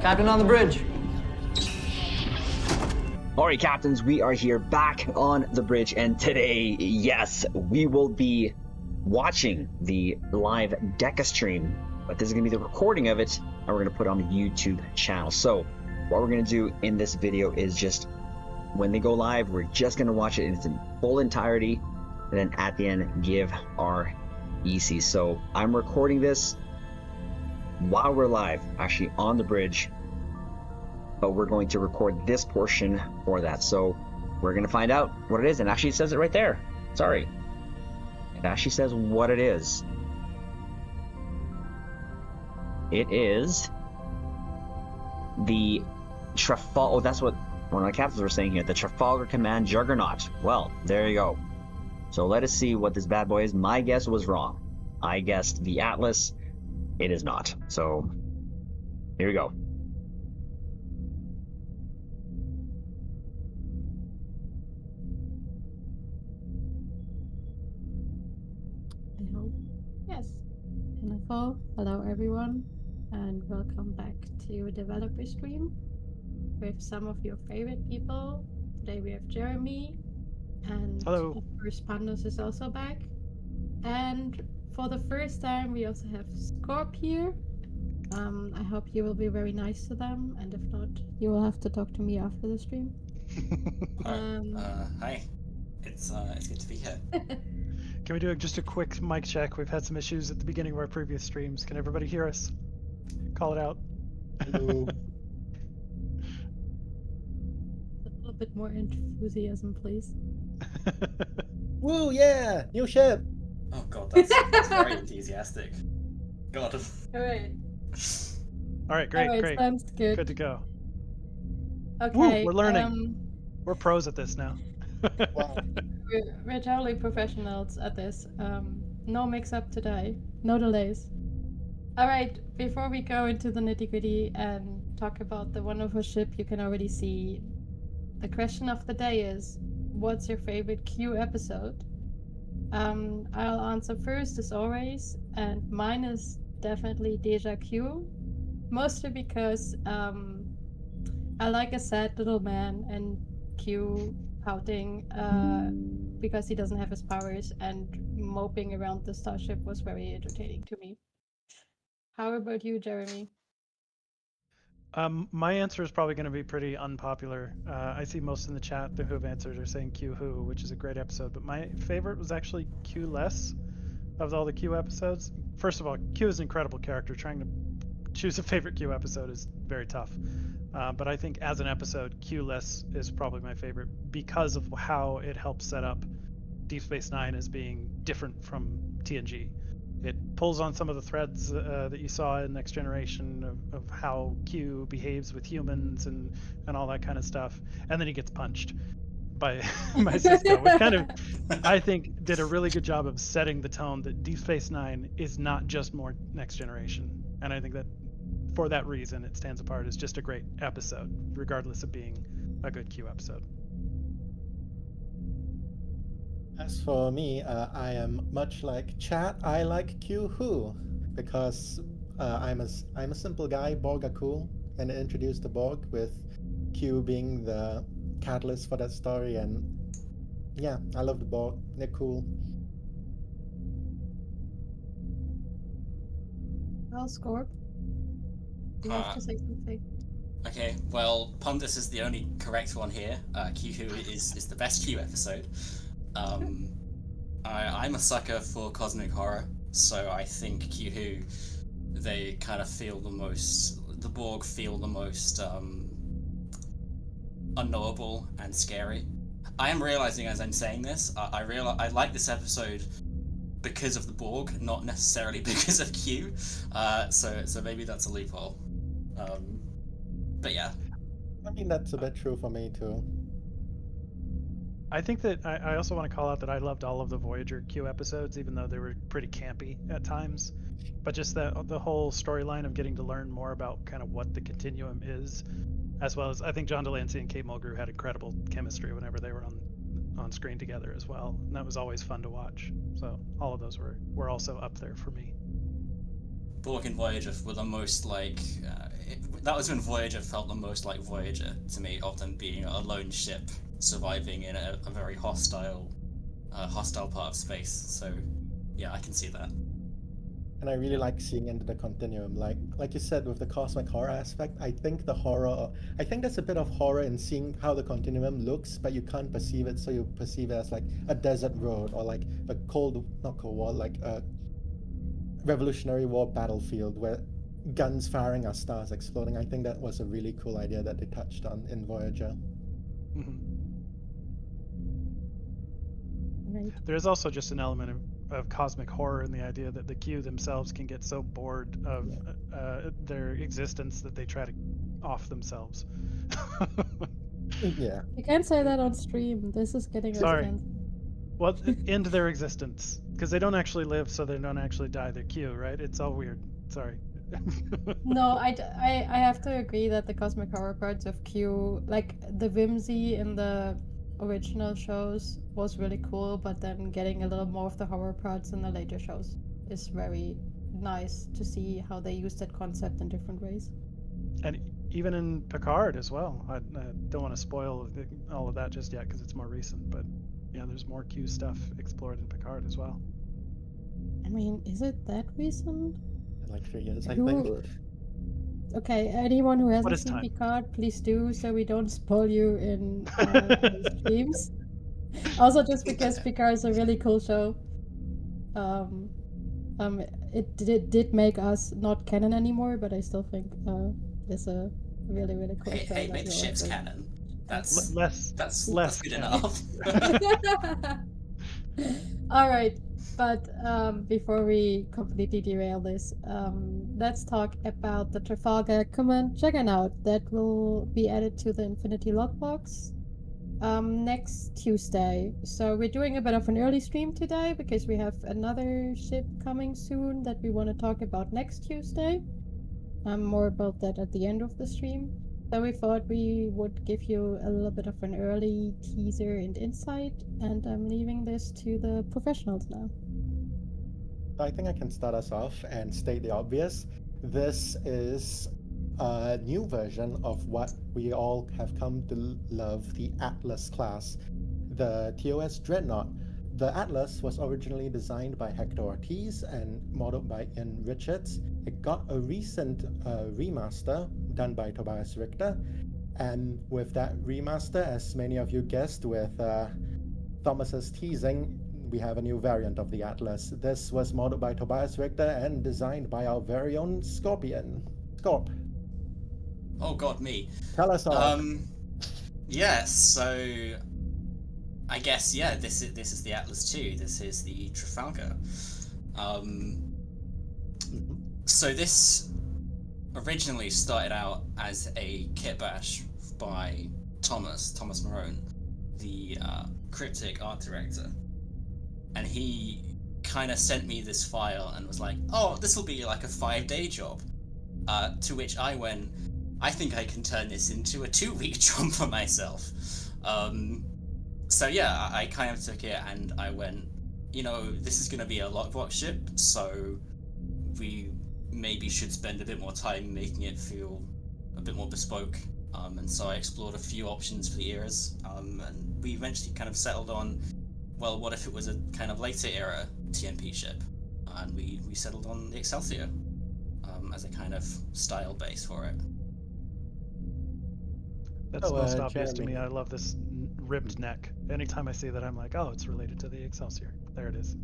Captain on the bridge. Alright, captains, we are here back on the bridge, and today, yes, we will be watching the live Deca stream, but this is going to be the recording of it, and we're going to put it on the YouTube channel. So, what we're going to do in this video is just, when they go live, we're just going to watch it in its full entirety, and then at the end, give our EC. So, I'm recording this while we're live, actually on the bridge, but we're going to record this portion for that. So we're going to find out what it is. And actually it says it right there. Sorry. It actually says what it is. It is the Trafalgar. Oh, that's what one of the captains were saying here. The Trafalgar Command Juggernaut. Well, there you go. So let us see what this bad boy is. My guess was wrong. I guessed the Atlas. It is not. So here we go. Hello everyone, and welcome back to Developer Stream with some of your favorite people. Today we have Jeremy, and hello. Of course Pandos is also back. And for the first time we also have Scorp here. I hope you will be very nice to them, and if not, you will have to talk to me after the stream. Hi. It's good to be here. Can we do just a quick mic check? We've had some issues at the beginning of our previous streams. Can everybody hear us? Call it out. Hello. A little bit more enthusiasm, please. Woo, yeah! New ship! Oh god, that's very enthusiastic. God. Alright. Alright, great, Alright, great. sounds good. Good to go. Okay. Woo, we're learning. We're pros at this now. Wow. We're totally professionals at this. No mix-up today. No delays. Alright, before we go into the nitty-gritty and talk about the wonderful ship you can already see, the question of the day is, what's your favorite Q episode? I'll answer first as always, and mine is definitely Deja Q. Mostly because I like a sad little man, and Q pouting because he doesn't have his powers and moping around the starship was very entertaining to me. How about you, Jeremy? My answer is probably going to be pretty unpopular. I see most in the chat who have answered are saying Q Who, which is a great episode, but my favorite was actually Q Less of all the Q episodes. First of all, Q is an incredible character. Trying to choose a favorite Q episode is very tough. But I think as an episode, Q Less is probably my favorite because of how it helps set up Deep Space Nine as being different from TNG. It pulls on some of the threads that you saw in Next Generation of how Q behaves with humans and all that kind of stuff. And then he gets punched by Cisco, which kind of, I think, did a really good job of setting the tone that Deep Space Nine is not just more Next Generation. And I think that for that reason, it stands apart as just a great episode, regardless of being a good Q episode. As for me, I am much like chat. I like Q Who because I'm a simple guy. Borg are cool, and introduce the Borg with Q being the catalyst for that story. And yeah, I love the Borg. They're cool. Well, Scorp, you have to say something. Okay, well, Pundus is the only correct one here. Q Who is the best Q episode. I'm a sucker for cosmic horror, so I think Q Who, they kind of feel the most, the Borg feel the most unknowable and scary. I am realizing as I'm saying this, I like this episode because of the Borg, not necessarily because of Q. So maybe that's a loophole. But yeah. I mean, that's a bit true for me too. I think that I also want to call out that I loved all of the Voyager Q episodes, even though they were pretty campy at times. But just the whole storyline of getting to learn more about kind of what the continuum is, as well as I think John Delancey and Kate Mulgrew had incredible chemistry whenever they were on screen together as well, and that was always fun to watch. So all of those were also up there for me. Borg and Voyager were the most like. That was when Voyager felt the most like Voyager to me, of them being a lone ship surviving in a very hostile part of space. So, yeah, I can see that. And I really like seeing into the continuum, like you said, with the cosmic horror aspect. I think there's a bit of horror in seeing how the continuum looks, but you can't perceive it, so you perceive it as like a desert road or like a not Cold War, like a Revolutionary War battlefield where guns firing are stars exploding. I think that was a really cool idea that they touched on in Voyager. Mhm. Right. There is also just an element of cosmic horror in the idea that the Q themselves can get so bored of their existence that they try to off themselves. Yeah. You can't say that on stream. This is getting us Sorry. cancelled. Well, end their existence, because they don't actually live, so they don't actually die. They're Q, right? It's all weird. Sorry. No, I have to agree that the cosmic horror parts of Q, like the whimsy in the original shows, was really cool, but then getting a little more of the horror parts in the later shows is very nice to see how they use that concept in different ways. And even in Picard as well. I don't want to spoil all of that just yet because it's more recent, but yeah, there's more Q stuff explored in Picard as well. I mean, is it that recent? Like 3 years, I Who? think. Okay, anyone who hasn't is seen time? Picard, please do, so we don't spoil you in the streams. Also, just because Picard is a really cool show. Um, it did make us not canon anymore, but I still think it's a really cool show. Hey, that make the we'll ships also- canon. That's less good canon. enough. All right, but before we completely derail this, let's talk about the Trafalgar Command Juggernaut that will be added to the Infinity Logbox next Tuesday. So we're doing a bit of an early stream today because we have another ship coming soon that we want to talk about next Tuesday. More about that at the end of the stream. So we thought we would give you a little bit of an early teaser and insight, and I'm leaving this to the professionals now. I think I can start us off and state the obvious. This is a new version of what we all have come to love, the Atlas class, the TOS Dreadnought. The Atlas was originally designed by Hector Ortiz and modeled by Ian Richards. It got a recent remaster done by Tobias Richter, and with that remaster, as many of you guessed, with Thomas's teasing, we have a new variant of the Atlas. This was modeled by Tobias Richter and designed by our very own Scorpion. Scorp, Oh god, me. tell us all. Yes. So I guess this is the Atlas 2. This is the Trafalgar. So this originally started out as a kit bash by Thomas Marone, the Cryptic art director, and he kind of sent me this file and was like, "Oh, this will be like a 5-day job." To which I went, "I think I can turn this into a 2-week job for myself." So yeah, I kind of took it and I went, this is going to be a lockbox ship, so we maybe should spend a bit more time making it feel a bit more bespoke. And so I explored a few options for the eras, and we eventually kind of settled on, well, what if it was a kind of later era TMP ship? And we settled on the Excelsior as a kind of style base for it. That's most obvious Jeremy. to me. I love this ribbed neck. Anytime I see that, I'm like, oh, it's related to the Excelsior. There it is.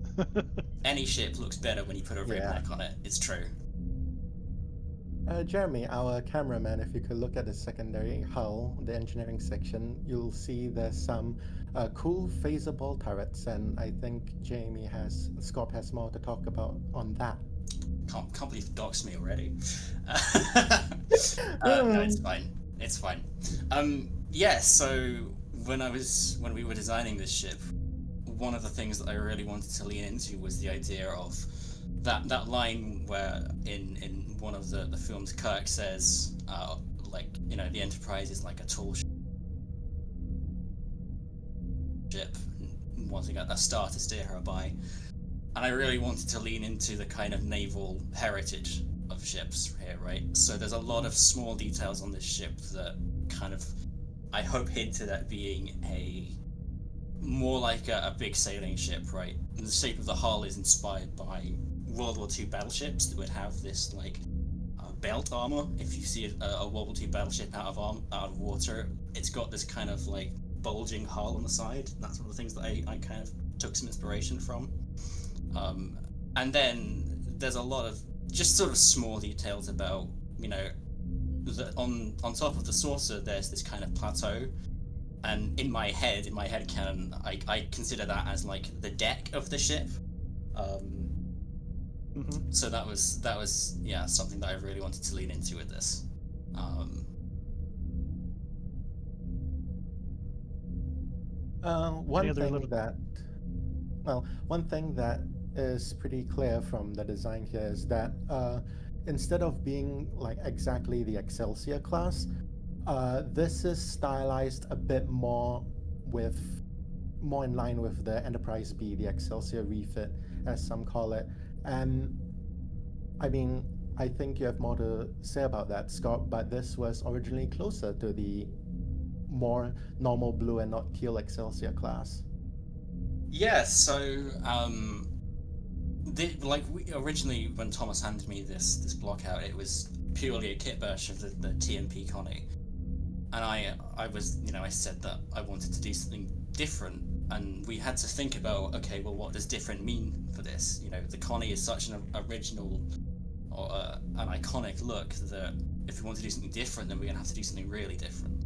Any ship looks better when you put a rib Yeah. neck on it. It's true. Jeremy, our cameraman, if you could look at the secondary hull, the engineering section, you'll see there's some cool phaser ball turrets, and I think Scorp has more to talk about on that. Can't believe you doxed me already. No, it's fine. It's fine. So when we were designing this ship, one of the things that I really wanted to lean into was the idea of that line where in one of the films Kirk says, the Enterprise is like a tall ship, wanting a star to steer her by. I really wanted to lean into the kind of naval heritage of ships here, right? So there's a lot of small details on this ship that kind of, I hope, hinted at being more like a big sailing ship, right? And the shape of the hull is inspired by World War II battleships that would have this like belt armor. If you see a World War II battleship out of water, it's got this kind of like bulging hull on the side. That's one of the things that I kind of took some inspiration from. And then there's a lot of just sort of small details about, you know, on top of the saucer there's this kind of plateau, and in my head canon, I consider that as like the deck of the ship. So that was something that I really wanted to lean into with this. One thing that is pretty clear from the design here is that instead of being like exactly the Excelsior class, this is stylized a bit more in line with the Enterprise B, the Excelsior refit, as some call it. And I mean, I think you have more to say about that, Scott, but this was originally closer to the more normal blue and not teal Excelsior class. Yeah, so originally when Thomas handed me this block out, it was purely a kit bash of the TMP Connie, and I was, you know, I said that I wanted to do something different, and we had to think about, okay, well, what does different mean for this? You know, the Connie is such an original or an iconic look that if we want to do something different, then we're gonna have to do something really different.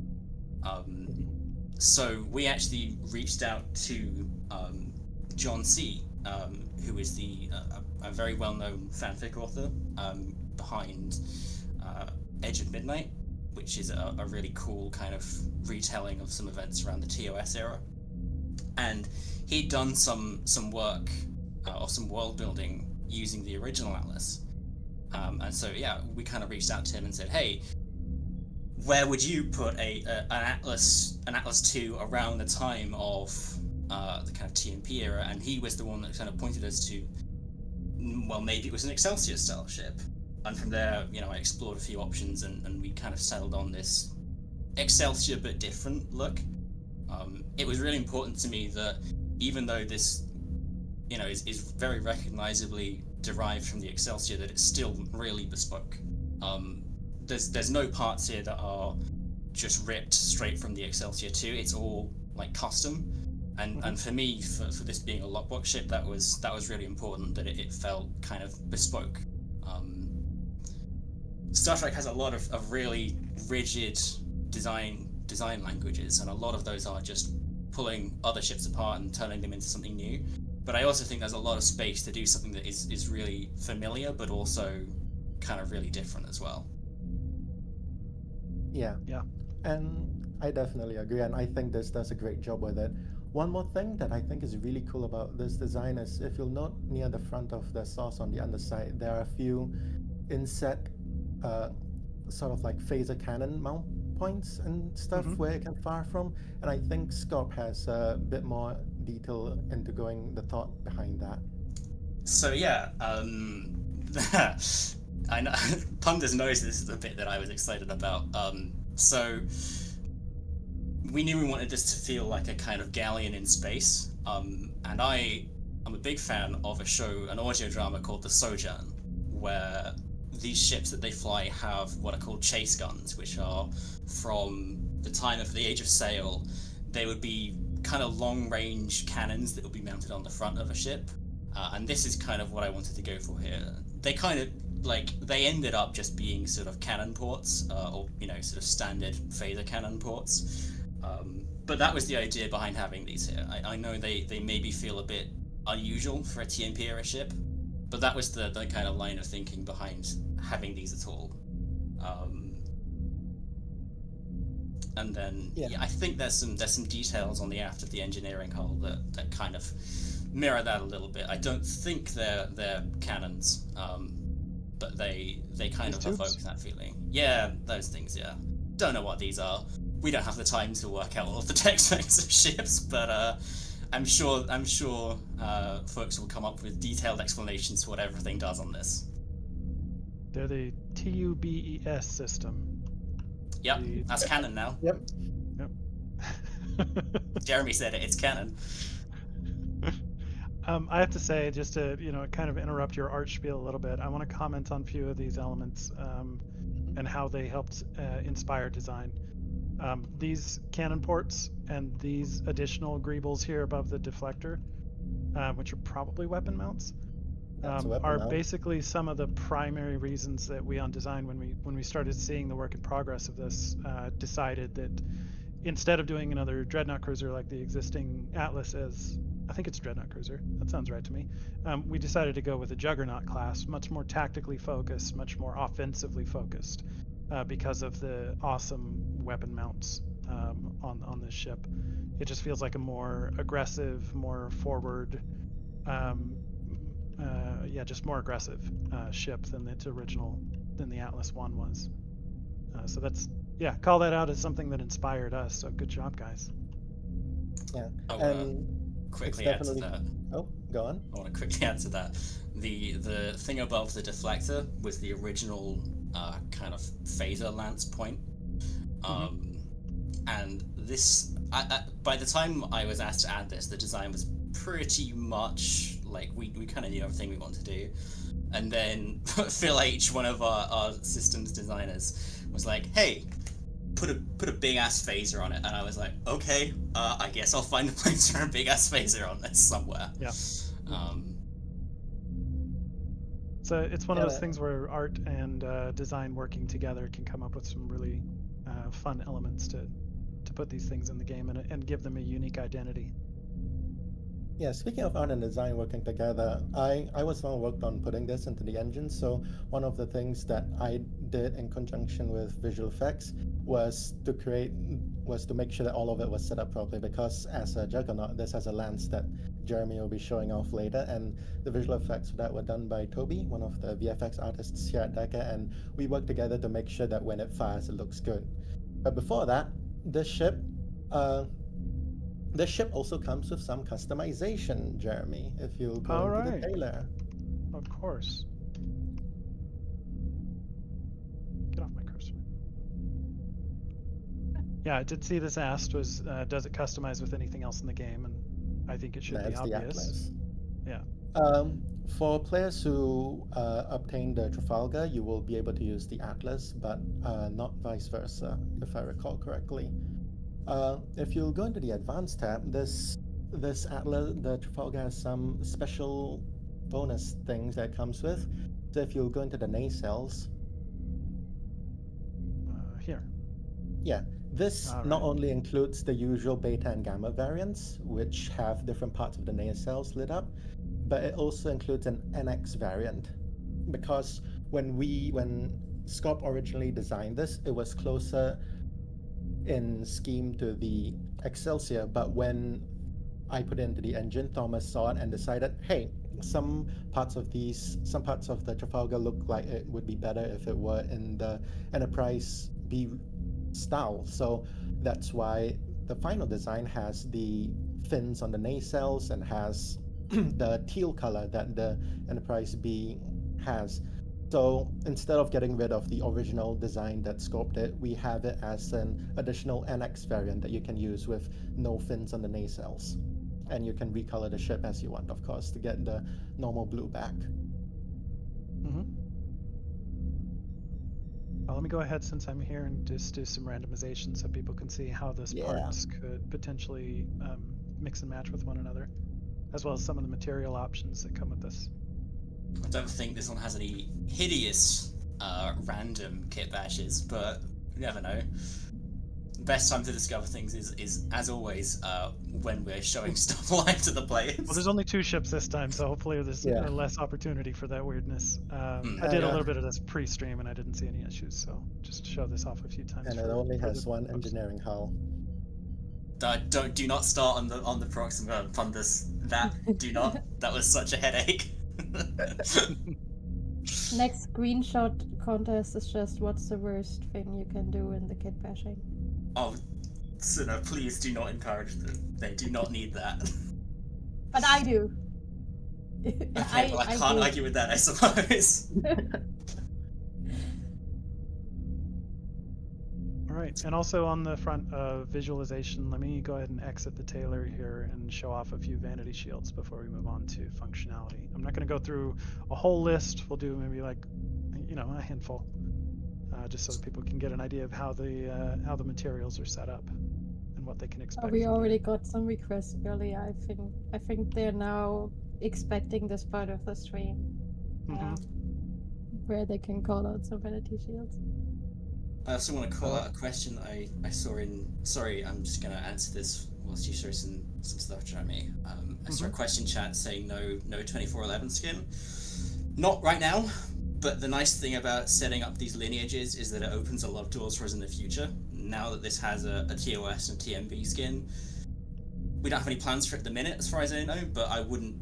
So we actually reached out to John C., who is a very well-known fanfic author behind Edge of Midnight, which is a really cool kind of retelling of some events around the TOS era. And he'd done some work or some world building using the original Atlas. And so yeah, we kind of reached out to him and said, hey, where would you put an Atlas 2 around the time of the kind of TMP era? And he was the one that kind of pointed us to, well, maybe it was an Excelsior style ship. And from there, you know, I explored a few options, and we kind of settled on this Excelsior but different look. It was really important to me that even though this, you know, is very recognizably derived from the Excelsior, that it's still really bespoke. There's no parts here that are just ripped straight from the Excelsior 2. It's all like custom, and for me, for this being a lockbox ship, that was really important, that it felt kind of bespoke. Star Trek has a lot of really rigid design languages, and a lot of those are just pulling other ships apart and turning them into something new. But I also think there's a lot of space to do something that is really familiar, but also kind of really different as well. Yeah. And I definitely agree, and I think this does a great job with it. One more thing that I think is really cool about this design is, if you'll note near the front of the sauce on the underside, there are a few inset sort of like phaser cannon mount points and stuff where it can fire from, and I think Scott has a bit more detail into going the thought behind that. So yeah, I know Punders knows this is the bit that I was excited about. So we knew we wanted this to feel like a kind of galleon in space, and I'm a big fan of an audio drama called The Sojourn, where these ships that they fly have what are called chase guns, which are from the time of the Age of Sail. They would be kind of long-range cannons that would be mounted on the front of a ship, and this is kind of what I wanted to go for here. They kind of they ended up just being sort of cannon ports, or, you know, sort of standard phaser cannon ports. But that was the idea behind having these here. I know they maybe feel a bit unusual for a TMP era ship, but that was the kind of line of thinking behind having these at all. And then I think there's some details on the aft of the engineering hull that kind of mirror that a little bit. I don't think they're cannons, but they kind of evoke that feeling. Yeah, those things. Yeah, don't know what these are. We don't have the time to work out all of the tech specs of ships, but I'm sure folks will come up with detailed explanations for what everything does on this. They're the TUBES system. Yep, The- that's canon now. Yep. Yep. Jeremy said it. It's canon. I have to say, just to kind of interrupt your art spiel a little bit, I want to comment on a few of these elements and how they helped inspire design. These cannon ports and these additional greebles here above the deflector, which are probably weapon mounts, That's a weapon are mount. basically some of the primary reasons that we on design, when we started seeing the work in progress of this, decided that instead of doing another dreadnought cruiser like the existing Atlas is, I think it's dreadnought cruiser. That sounds right to me. We decided to go with a juggernaut class, much more tactically focused, much more offensively focused, because of the awesome weapon mounts on this ship. It just feels like a more aggressive, more forward, just more aggressive ship than the Atlas One was. So that's, call that out as something that inspired us. So good job, guys. Yeah. I'll and quickly it's add to definitely. that. Oh, go on. I want to quickly add to that. The thing above the deflector was the original kind of phaser lance point. And this, by the time I was asked to add this, the design was pretty much like we kind of knew everything we wanted to do. And then Phil H, one of our systems designers, was like, "Hey, put a big ass phaser on it." And I was like, "Okay, I guess I'll find a place for a big ass phaser on this somewhere." Yeah. So it's one of those Yeah. things where art and design working together can come up with some really fun elements to put these things in the game and give them a unique identity. Yeah, speaking of art and design working together, I was the one who worked on putting this into the engine. So one of the things that I did in conjunction with visual effects was to make sure that all of it was set up properly, because as a juggernaut, this has a lance that Jeremy will be showing off later, and the visual effects for that were done by Toby, one of the VFX artists here at Deca, and we worked together to make sure that when it fires, it looks good. But before that, this ship also comes with some customization, Jeremy, if you'll go All into right. the trailer. Of course. Get off my cursor. Yeah, I did see this asked was, does it customize with anything else in the game? And I think it should be That's the obvious. Atlas. Yeah. For players who obtain the Trafalgar, you will be able to use the Atlas, but not vice versa, if I recall correctly. If you go into the Advanced tab, this Atlas, the Trafalgar, has some special bonus things that it comes with. So if you go into the nacelles, Here. yeah, this All not right. only includes the usual beta and gamma variants, which have different parts of the nacelles lit up, but it also includes an NX variant. Because when Scop originally designed this, it was closer in scheme to the Excelsior, but when I put it into the engine, Thomas saw it and decided, hey, some parts of the Trafalgar look like it would be better if it were in the Enterprise B style. So that's why the final design has the fins on the nacelles and has the teal color that the Enterprise B has. So instead of getting rid of the original design that scoped it, we have it as an additional NX variant that you can use with no fins on the nacelles. And you can recolor the ship as you want, of course, to get the normal blue back. Well, let me go ahead since I'm here and just do some randomization so people can see how those parts could potentially mix and match with one another, as well as some of the material options that come with this. I don't think this one has any hideous random kit bashes, but you never know. Best time to discover things is as always, when we're showing stuff live to the players. Well, there's only 2 ships this time, so hopefully there's less opportunity for that weirdness. I did a little bit of this pre-stream and I didn't see any issues, so just show this off a few times. And it only has one engineering hull. Do not start on the Proxima Pundus. Do not. That was such a headache. Next screenshot contest is just what's the worst thing you can do in the kit bashing. Oh, Suna, please do not encourage them. They do not need that. But I do. Okay, well, I can't do. argue with that, I suppose. All right, and also on the front of visualization, let me go ahead and exit the tailor here and show off a few vanity shields before we move on to functionality. I'm not going to go through a whole list. We'll do maybe like, a handful, just so that people can get an idea of how the materials are set up and what they can expect. We from already there. got some requests earlier. I think they're now expecting this part of the stream, where they can call out some vanity shields. I also want to call out a question that I saw in. Sorry, I'm just going to answer this whilst you show some stuff to me. I saw a question chat saying no 2411 skin. Not right now, but the nice thing about setting up these lineages is that it opens a lot of doors for us in the future. Now that this has a TOS and TMV skin, we don't have any plans for it at the minute, as far as I know. But I wouldn't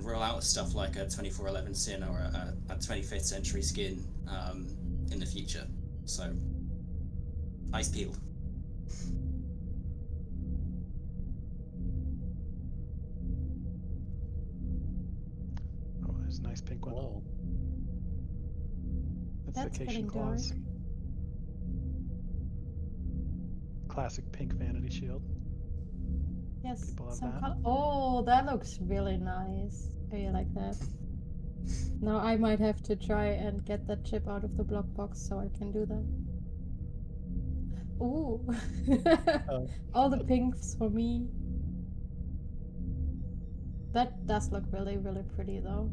rule out stuff like a 2411 skin or a 25th century skin in the future. So, eyes peeled. Oh, there's a nice pink one. Whoa. That's That's Vacation getting Claws. dark. Classic pink vanity shield. Yes, People love some that. color. Oh, that looks really nice. Oh, you like that? Now I might have to try and get that chip out of the block box so I can do that. Ooh, Oh. all the pinks for me. That does look really, really pretty though.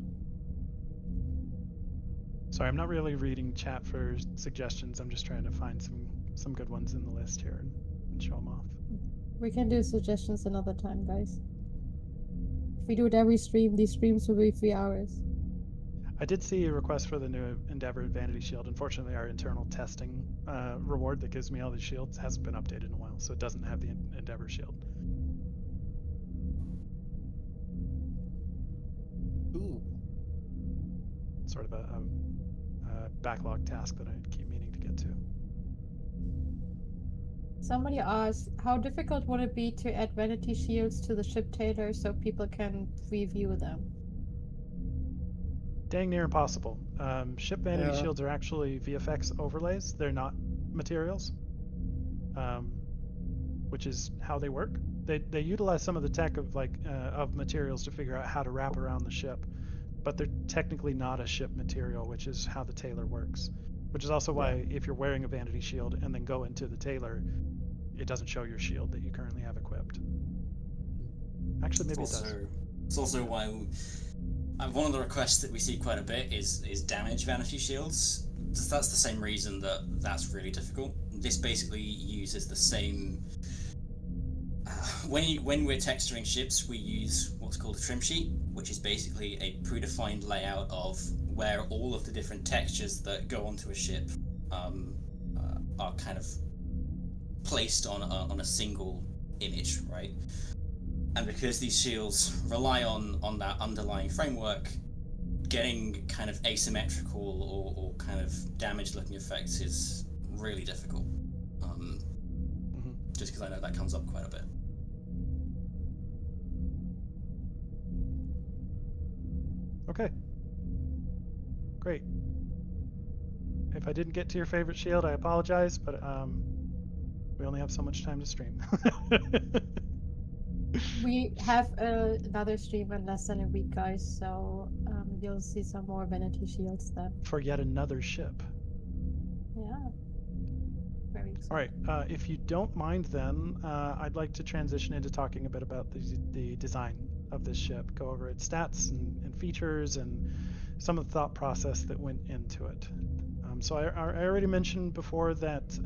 Sorry, I'm not really reading chat for suggestions. I'm just trying to find some good ones in the list here and show them off. We can do suggestions another time, guys. If we do it every stream, these streams will be 3 hours. I did see a request for the new Endeavor Vanity Shield. Unfortunately, our internal testing reward that gives me all these shields hasn't been updated in a while, so it doesn't have the Endeavor Shield. Ooh. Sort of a backlog task that I keep meaning to get to. Somebody asked, how difficult would it be to add vanity shields to the ship tailor so people can review them? Dang near impossible. Ship vanity Yeah. shields are actually VFX overlays. They're not materials, which is how they work. They utilize some of the tech of materials to figure out how to wrap around the ship, but they're technically not a ship material, which is how the tailor works. Which is also why if you're wearing a vanity shield and then go into the tailor, it doesn't show your shield that you currently have equipped. Actually, maybe it does. It's also why one of the requests that we see quite a bit is damage vanity shields. That's the same reason that's really difficult. This basically uses the same. When we're texturing ships, we use what's called a trim sheet, which is basically a predefined layout of where all of the different textures that go onto a ship are kind of placed on a single image, right? And because these shields rely on that underlying framework, getting kind of asymmetrical or kind of damage-looking effects is really difficult. Just because I know that comes up quite a bit. Okay. Great. If I didn't get to your favorite shield, I apologize, but we only have so much time to stream. We have another stream in less than a week, guys, so you'll see some more vanity shields then. For yet another ship. Yeah. Very exciting. All right. If you don't mind, then I'd like to transition into talking a bit about the design of this ship. Go over its stats and features and some of the thought process that went into it. So I already mentioned before that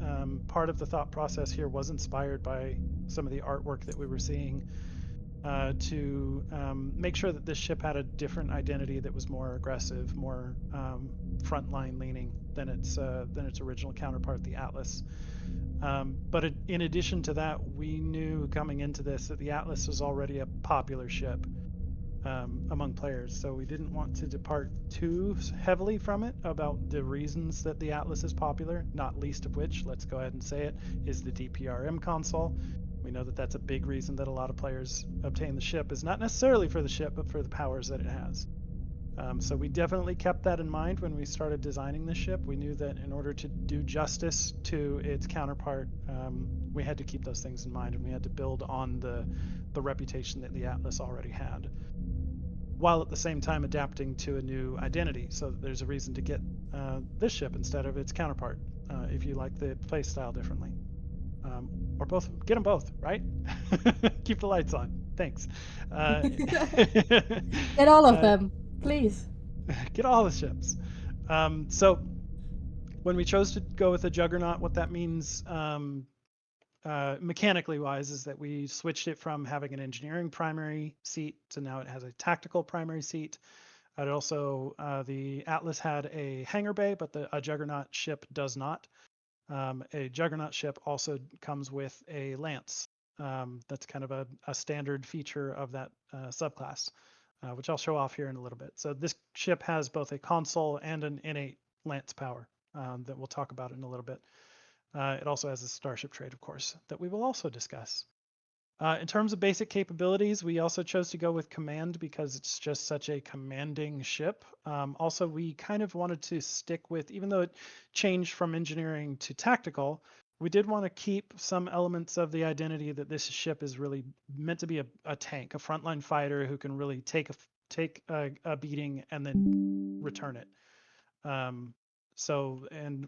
part of the thought process here was inspired by some of the artwork that we were seeing to make sure that this ship had a different identity that was more aggressive, more frontline leaning than its original counterpart, the Atlas. But in addition to that, we knew coming into this that the Atlas was already a popular ship among players, so we didn't want to depart too heavily from it about the reasons that the Atlas is popular, not least of which, let's go ahead and say it, is the DPRM console. We know that that's a big reason that a lot of players obtain the ship, is not necessarily for the ship, but for the powers that it has. So we definitely kept that in mind when we started designing the ship. We knew that in order to do justice to its counterpart, we had to keep those things in mind, and we had to build on the reputation that the Atlas already had, while at the same time adapting to a new identity. So there's a reason to get this ship instead of its counterpart, if you like the play style differently. Or both, get them both, right? Keep the lights on. Thanks. Get all of them, please. Get all the ships. So when we chose to go with a Juggernaut, what that means mechanically wise is that we switched it from having an engineering primary seat to now it has a tactical primary seat. It also, the Atlas had a hangar bay, but a Juggernaut ship does not. A Juggernaut ship also comes with a lance. That's kind of a standard feature of that subclass, which I'll show off here in a little bit. So this ship has both a console and an innate lance power that we'll talk about in a little bit. It also has a starship trait, of course, that we will also discuss. In terms of basic capabilities, we also chose to go with command because it's just such a commanding ship. Also, we kind of wanted to stick with, even though it changed from engineering to tactical, we did want to keep some elements of the identity that this ship is really meant to be a tank, a frontline fighter who can really take a beating and then return it. And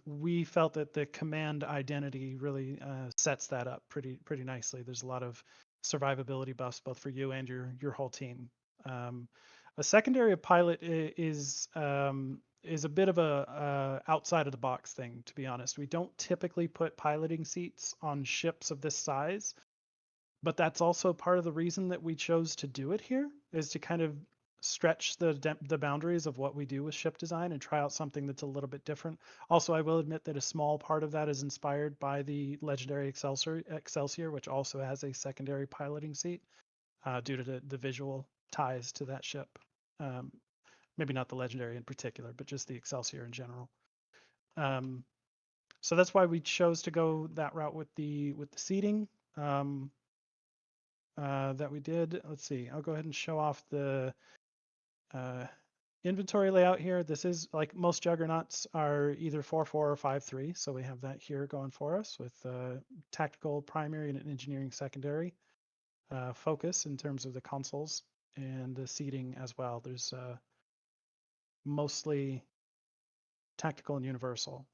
we felt that the command identity really sets that up pretty nicely. There's a lot of survivability buffs both for you and your whole team. A secondary pilot is a bit of a outside of the box thing, to be honest. We don't typically put piloting seats on ships of this size, but that's also part of the reason that we chose to do it here, is to kind of stretch the boundaries of what we do with ship design and try out something that's a little bit different. Also, I will admit that a small part of that is inspired by the legendary Excelsior, which also has a secondary piloting seat due to the visual ties to that ship. Maybe not the legendary in particular, but just the Excelsior in general. So that's why we chose to go that route with the seating that we did. Let's see. I'll go ahead and show off the inventory layout here. This is, like most Juggernauts, are either 4-4 or 5-3. So we have that here going for us with tactical primary and engineering secondary focus in terms of the consoles and the seating as well. There's mostly tactical and universal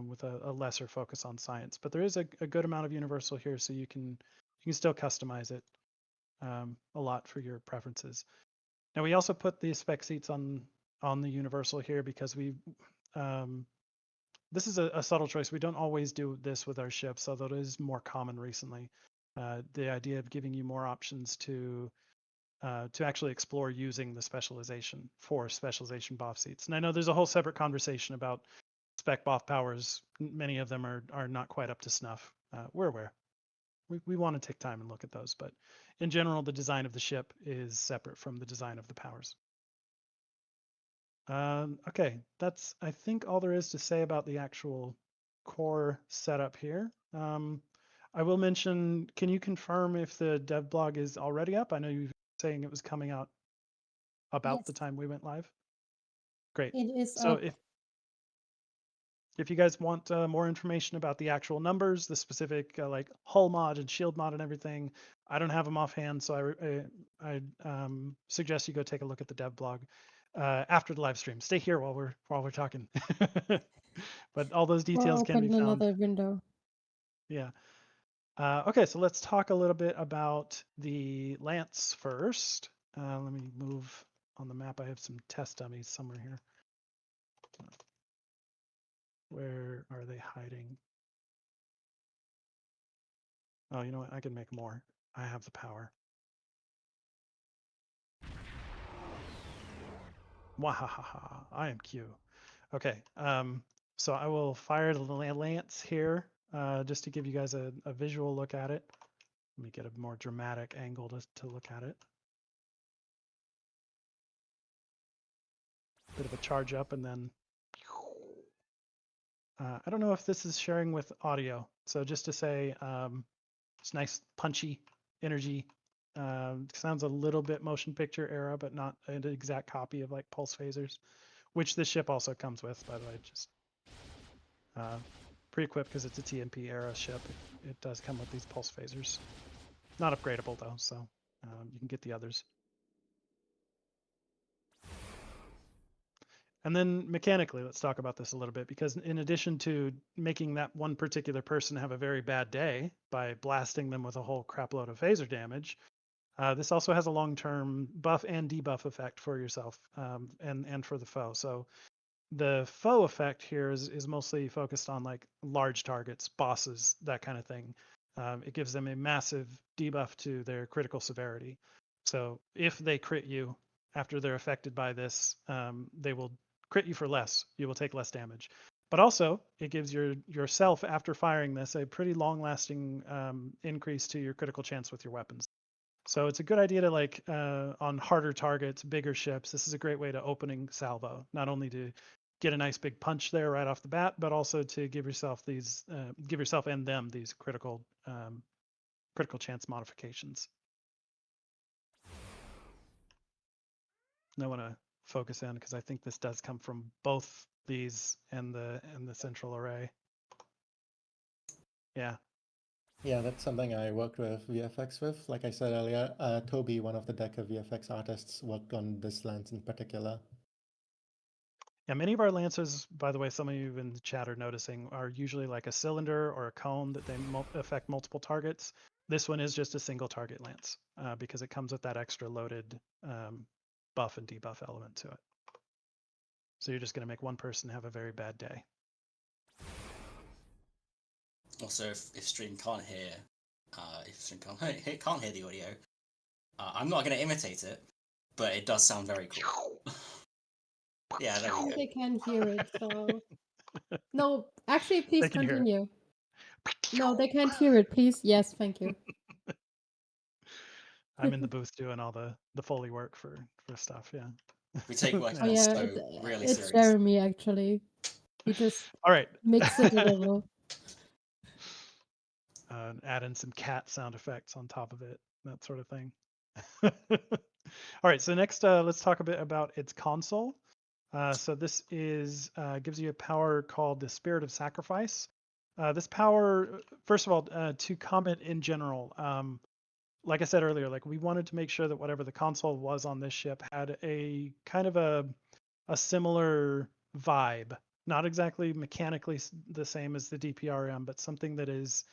with a lesser focus on science. But there is a good amount of universal here, so you can still customize it a lot for your preferences. Now we also put the spec seats on the universal here because this is a subtle choice. We don't always do this with our ships, although it is more common recently. The idea of giving you more options to actually explore using the specialization for specialization BOF seats. And I know there's a whole separate conversation about spec BOF powers. Many of them are not quite up to snuff. We're aware. We want to take time and look at those, but in general, the design of the ship is separate from the design of the powers. Okay, that's, I think, all there is to say about the actual core setup here. I will mention, can you confirm if the dev blog is already up? I know you were saying it was coming out about the time we went live. Great. It is So up. if you guys want more information about the actual numbers, the specific like hull mod and shield mod and everything, I don't have them offhand, so I suggest you go take a look at the dev blog after the live stream. Stay here while we're talking. But all those details can be Open found. another window. Yeah. Okay, so let's talk a little bit about the lance first. Let me move on the map. I have some test dummies somewhere here. Where are they hiding? Oh, you know what? I can make more. I have the power. Wahahaha! I am Q. Okay. So I will fire the lance here, just to give you guys a visual look at it. Let me get a more dramatic angle to look at it. Bit of a charge up and then. I don't know if this is sharing with audio. So just to say, It's nice, punchy energy. Sounds a little bit motion picture era, but not an exact copy of like pulse phasers, which this ship also comes with, by the way. Just pre-equipped because it's a TMP era ship. It does come with these pulse phasers. Not upgradable though, so you can get the others. And then mechanically, let's talk about this a little bit, because in addition to making that one particular person have a very bad day by blasting them with a whole crapload of phaser damage, this also has a long-term buff and debuff effect for yourself and for the foe. So the foe effect here is mostly focused on like large targets, bosses, that kind of thing. It gives them a massive debuff to their critical severity. So if they crit you after they're affected by this, they will crit you for less. You will take less damage. But also, it gives yourself, after firing this, a pretty long-lasting increase to your critical chance with your weapons. So it's a good idea to like on harder targets, bigger ships. This is a great way to opening salvo, not only to get a nice big punch there right off the bat, but also to give yourself and them these critical chance modifications. I want to focus in because I think this does come from both these and the central array. Yeah. Yeah, that's something I worked with VFX with. Like I said earlier, Toby, one of the Deca VFX artists, worked on this lance in particular. Yeah, many of our lances, by the way, some of you in the chat are noticing, are usually like a cylinder or a cone that they affect multiple targets. This one is just a single target lance because it comes with that extra loaded buff and debuff element to it. So you're just going to make one person have a very bad day. Also, if stream can't hear, can't hear the audio, I'm not going to imitate it, but it does sound very cool. Yeah, there we go. They can't hear it, so no. Actually, please They can hear it. continue. No, they can't hear it. Please, yes, thank you. I'm in the booth doing all the Foley work for stuff. Yeah. We take working Oh on yeah, Stowe really it's seriously. Jeremy actually. He just All right. mix it a little. Add in some cat sound effects on top of it, that sort of thing. All right, so next let's talk a bit about its console. So this is gives you a power called the Spirit of Sacrifice. This power, first of all, to comment in general, like I said earlier, like we wanted to make sure that whatever the console was on this ship had a kind of a similar vibe, not exactly mechanically the same as the DPRM, but something that is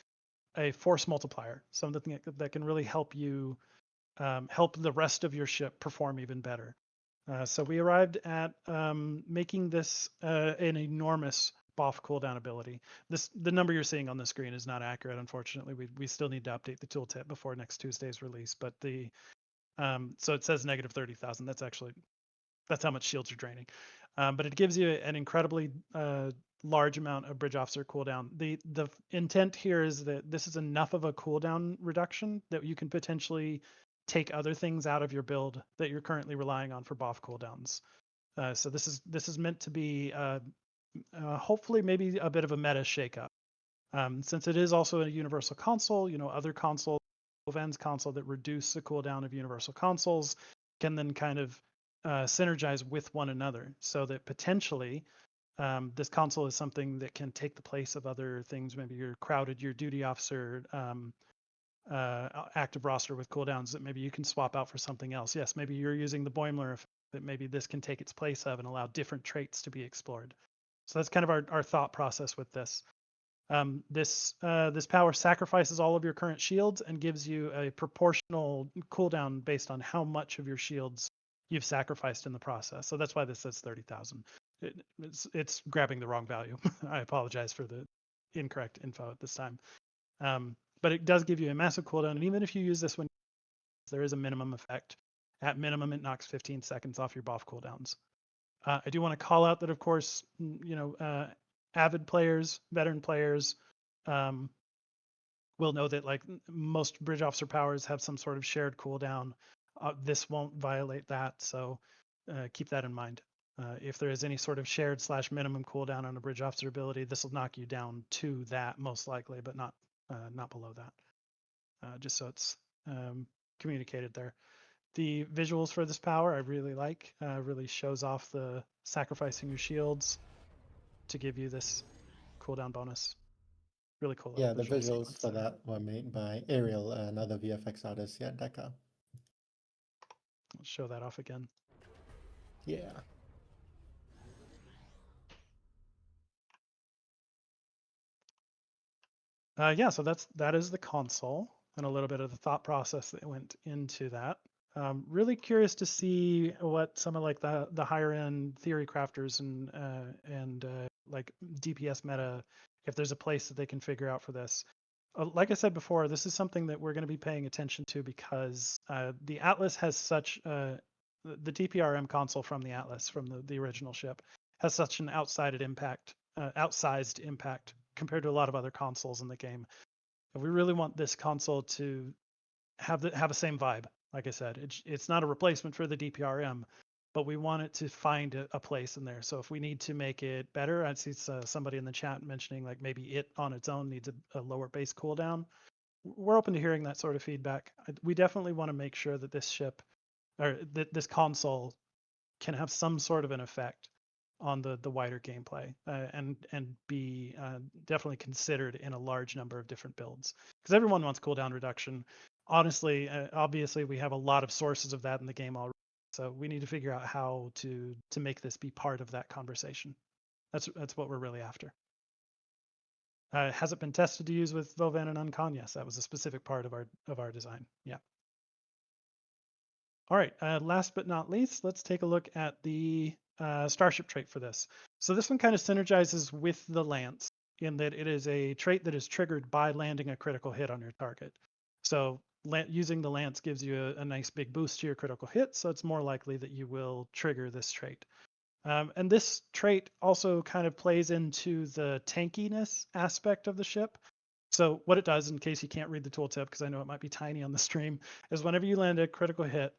a force multiplier, something that can really help you help the rest of your ship perform even better. So we arrived at making this an enormous BOF cooldown ability. The number you're seeing on the screen is not accurate, unfortunately. We still need to update the tooltip before next Tuesday's release. But so it says negative 30,000. That's how much shields are draining. But it gives you an incredibly large amount of bridge officer cooldown. The intent here is that this is enough of a cooldown reduction that you can potentially take other things out of your build that you're currently relying on for BOF cooldowns. So this is meant to be hopefully maybe a bit of a meta shakeup. Since it is also a universal console, other consoles, Ven's console that reduce the cooldown of universal consoles can then kind of synergize with one another, so that potentially this console is something that can take the place of other things. Maybe your duty officer active roster with cooldowns that maybe you can swap out for something else. Yes, maybe you're using the Boimler effect that maybe this can take its place of and allow different traits to be explored. So that's kind of our thought process with this. This power sacrifices all of your current shields and gives you a proportional cooldown based on how much of your shields you've sacrificed in the process. So that's why this says 30,000. It's grabbing the wrong value. I apologize for the incorrect info at this time. But it does give you a massive cooldown, and even if you use this when there is a minimum effect, at minimum it knocks 15 seconds off your BOF cooldowns. I do want to call out that, of course, avid players, veteran players, will know that like most bridge officer powers have some sort of shared cooldown. This won't violate that, so keep that in mind. If there is any sort of shared / minimum cooldown on a bridge officer ability, this will knock you down to that most likely, but not below that. just so it's communicated there. The visuals for this power I really like. Really shows off the sacrificing your shields to give you this cooldown bonus. Really cool little Yeah, the visual visuals sequence for there. that were made by Ariel, another VFX artist here at Deca. Let's show that off again. Yeah. Yeah, so that is the console and a little bit of the thought process that went into that. Really curious to see what some of like the higher end theory crafters and like DPS meta, if there's a place that they can figure out for this. Like I said before, this is something that we're going to be paying attention to because the Atlas has such the DPRM console from the Atlas from the original ship has such an outsized impact compared to a lot of other consoles in the game. And we really want this console to have the same vibe. Like I said, it's not a replacement for the DPRM, but we want it to find a place in there. So if we need to make it better, I see somebody in the chat mentioning like maybe it on its own needs a lower base cooldown. We're open to hearing that sort of feedback. We definitely want to make sure that this ship or this console can have some sort of an effect on the wider gameplay and be definitely considered in a large number of different builds because everyone wants cooldown reduction. Honestly, obviously we have a lot of sources of that in the game already, so we need to figure out how to make this be part of that conversation. That's what we're really after. Has it been tested to use with Vovan and Uncon? Yes, that was a specific part of our design. Yeah. All right, last but not least, let's take a look at the Starship trait for this. So this one kind of synergizes with the Lance in that it is a trait that is triggered by landing a critical hit on your target. So using the Lance gives you a nice big boost to your critical hit, so it's more likely that you will trigger this trait. And this trait also kind of plays into the tankiness aspect of the ship. So what it does, in case you can't read the tooltip, because I know it might be tiny on the stream, is whenever you land a critical hit,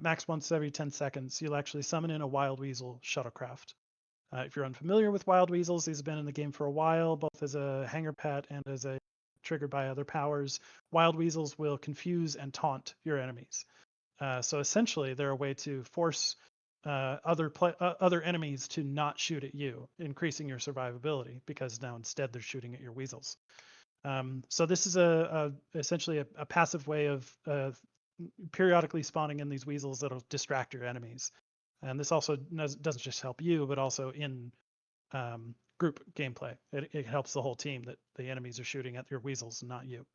max once every 10 seconds, you'll actually summon in a Wild Weasel shuttlecraft. If you're unfamiliar with Wild Weasels, these have been in the game for a while, both as a hanger pet and as a triggered by other powers. Wild Weasels will confuse and taunt your enemies. So essentially, they're a way to force other enemies to not shoot at you, increasing your survivability, because now instead they're shooting at your weasels. So this is essentially a passive way of periodically spawning in these weasels that'll distract your enemies. And this also doesn't just help you, but also in group gameplay. It helps the whole team that the enemies are shooting at your weasels and not you.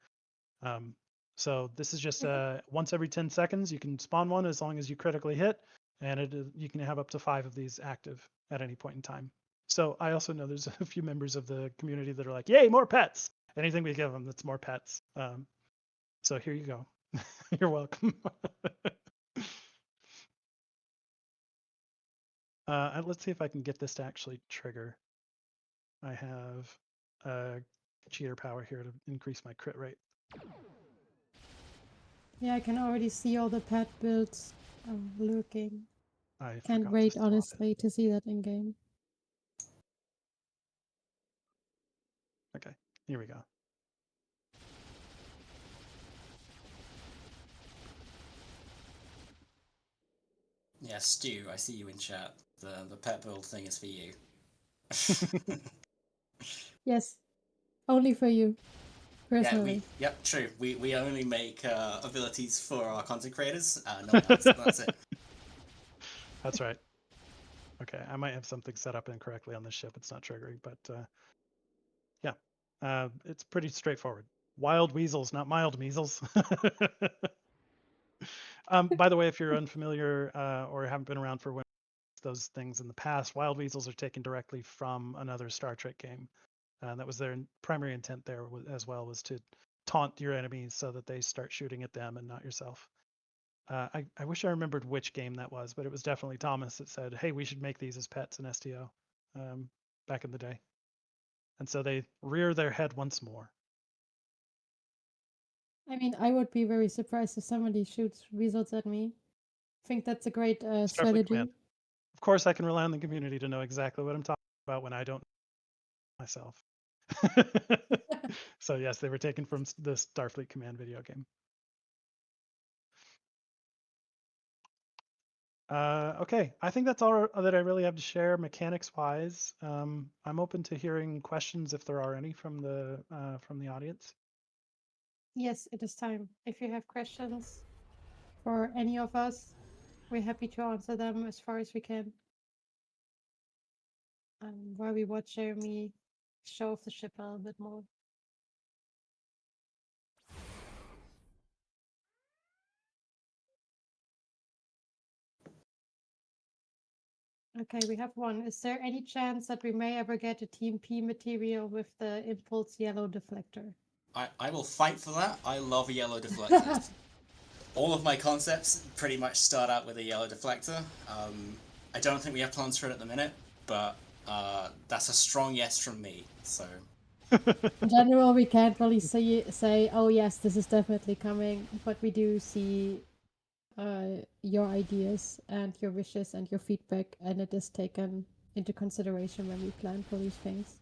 So this is just once every 10 seconds, you can spawn one as long as you critically hit, and you can have up to 5 of these active at any point in time. So I also know there's a few members of the community that are like, yay, more pets! Anything we give them, that's more pets. So here you go. You're welcome. Let's see if I can get this to actually trigger. I have cheater power here to increase my crit rate. Yeah, I can already see all the pet builds lurking. I Can't forgot wait, to swap it. honestly, to see that in game. Okay, here we go. Yeah, Stu, I see you in chat. The pet build thing is for you. Yes, only for you, Yeah, personally. yep, true. We only make abilities for our content creators. No one else. That's it. That's right. Okay, I might have something set up incorrectly on this ship. It's not triggering, but yeah, it's pretty straightforward. Wild weasels, not mild measles. By the way, if you're unfamiliar or haven't been around for those things in the past, wild weasels are taken directly from another Star Trek game. That was their primary intent there as well, was to taunt your enemies so that they start shooting at them and not yourself. I wish I remembered which game that was, but it was definitely Thomas that said, hey, we should make these as pets in STO back in the day. And so they rear their head once more. I mean, I would be very surprised if somebody shoots weasels at me. I think that's a great Starfleet strategy. Command. Of course, I can rely on the community to know exactly what I'm talking about when I don't myself. So yes, they were taken from the Starfleet Command video game. Okay, I think that's all that I really have to share mechanics-wise. I'm open to hearing questions if there are any from the audience. Yes, it is time. If you have questions for any of us, we're happy to answer them as far as we can. While we watch Jeremy show off the ship a little bit more. Okay, we have one. Is there any chance that we may ever get a Team P material with the Impulse yellow deflector? I will fight for that. I love yellow deflectors. All of my concepts pretty much start out with a yellow deflector. I don't think we have plans for it at the minute, but that's a strong yes from me. So In general, we can't really say, oh yes, this is definitely coming, but we do see your ideas and your wishes and your feedback, and it is taken into consideration when we plan for these things.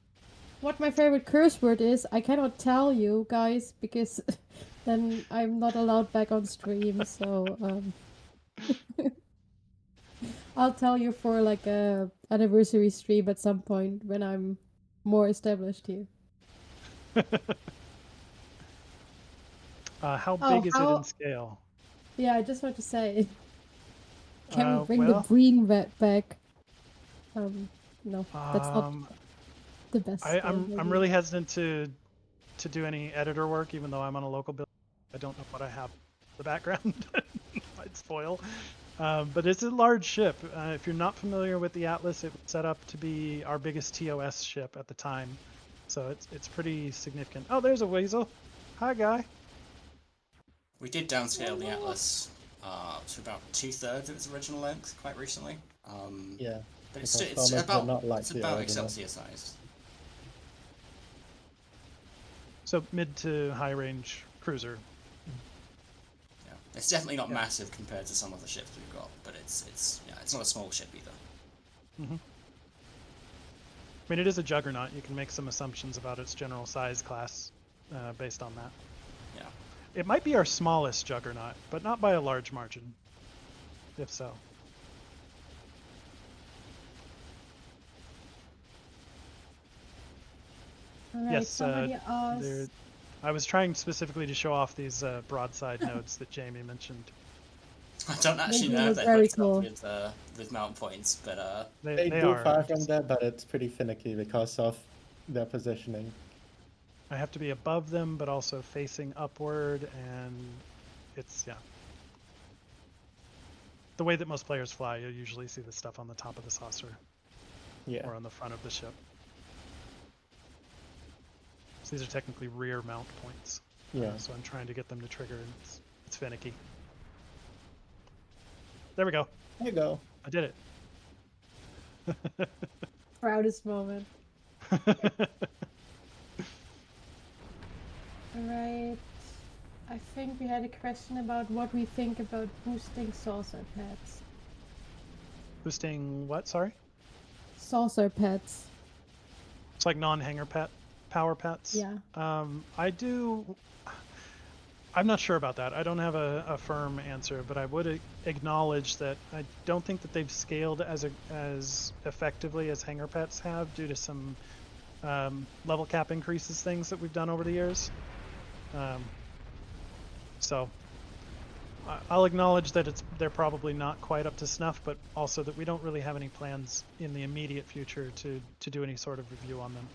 What my favorite curse word is, I cannot tell you guys because then I'm not allowed back on stream. So I'll tell you for like a anniversary stream at some point when I'm more established here. How Oh, big is it in scale? Yeah, I just want to say, can we bring the Well, green back? No, that's not um, the best. scale, I'm maybe. really hesitant to do any editor work, even though I'm on a local build. I don't know what I have in the background. Might spoil. But it's a large ship. If you're not familiar with the Atlas, it was set up to be our biggest TOS ship at the time. So it's pretty significant. Oh, there's a weasel. Hi, guy. we did downscale the Atlas to about 2/3 of its original length quite recently. Yeah. But The it's performance were not like it's the about original. Excelsior sized. So mid to high range cruiser. Yeah, it's definitely not Yeah. massive compared to some of the ships we've got, but it's not a small ship either. Mm-hmm. I mean, it is a juggernaut. You can make some assumptions about its general size class based on that. Yeah. It might be our smallest juggernaut, but not by a large margin, if so. All right, Yes, somebody asked. I was trying specifically to show off these broadside nodes that Jamie mentioned. I don't actually do know if look they're very hooked cool. up with mount points, but They They do are. fire from there, but it's pretty finicky because of their positioning. I have to be above them, but also facing upward, and it's, yeah. The way that most players fly, you usually see the stuff on the top of the saucer Yeah. or on the front of the ship. So these are technically rear mount points. Yeah. So I'm trying to get them to trigger, and it's finicky. There we go. There you go. I did it. Proudest moment. Alright. I think we had a question about what we think about boosting saucer pads. Boosting what? Sorry? Saucer pads. It's like non-hanger power pets. Yeah. I'm not sure about that. I don't have a firm answer, but I would acknowledge that I don't think that they've scaled as effectively as hanger pets have due to some level cap increases things that we've done over the years. So I'll acknowledge that they're probably not quite up to snuff, but also that we don't really have any plans in the immediate future to do any sort of review on them.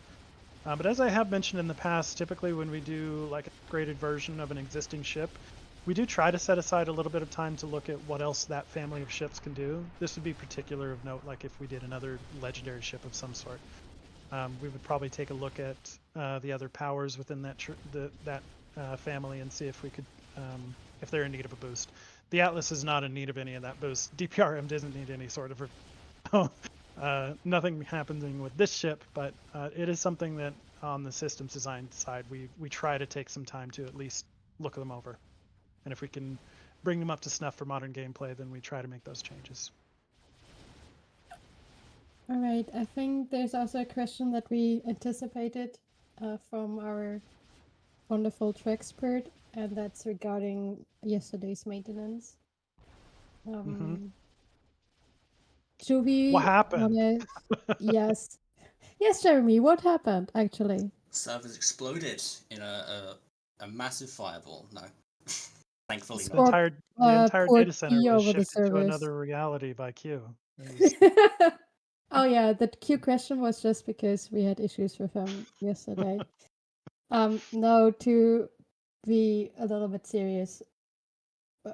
But as I have mentioned in the past, typically when we do like an upgraded version of an existing ship, we do try to set aside a little bit of time to look at what else that family of ships can do. This would be particular of note, like if we did another legendary ship of some sort. We would probably take a look at the other powers within that family and see if we could, if they're in need of a boost. The Atlas is not in need of any of that boost. DPRM doesn't need any sort of nothing happening with this ship, but it is something that on the systems design side we try to take some time to at least look them over, and if we can bring them up to snuff for modern gameplay, then we try to make those changes. Alright, I think there's also a question that we anticipated from our wonderful expert, and that's regarding yesterday's maintenance. To What be happened? honest, yes. Yes, Jeremy, what happened actually? Servers exploded in a massive fireball. No, thankfully The not. Or entire poor data center Q was over the shifted to service. another reality by Q. It was- Oh yeah, that Q question was just because we had issues with him yesterday. No, to be a little bit serious,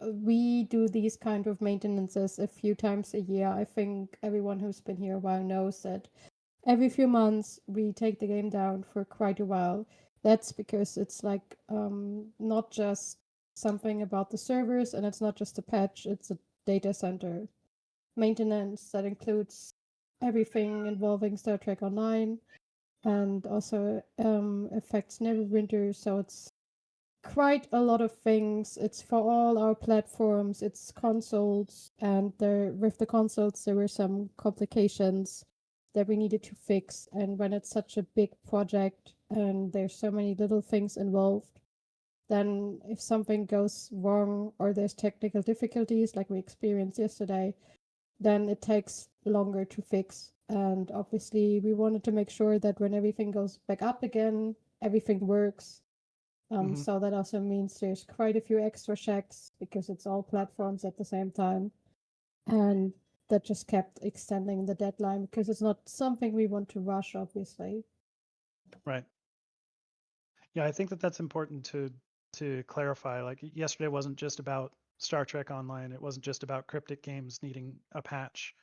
we do these kind of maintenances a few times a year. I think everyone who's been here a while knows that every few months we take the game down for quite a while. That's because it's like not just something about the servers, and it's not just a patch, it's a data center maintenance that includes everything involving Star Trek Online, and also affects Neverwinter. So it's quite a lot of things. It's for all our platforms, it's consoles, and with the consoles there were some complications that we needed to fix. And when it's such a big project and there's so many little things involved, then if something goes wrong or there's technical difficulties like we experienced yesterday, then it takes longer to fix. And obviously, we wanted to make sure that when everything goes back up again, everything works. So that also means there's quite a few extra checks because it's all platforms at the same time. And that just kept extending the deadline because it's not something we want to rush, obviously. Right. Yeah, I think that's important to clarify. Like yesterday wasn't just about Star Trek Online. It wasn't just about cryptic games needing a patch.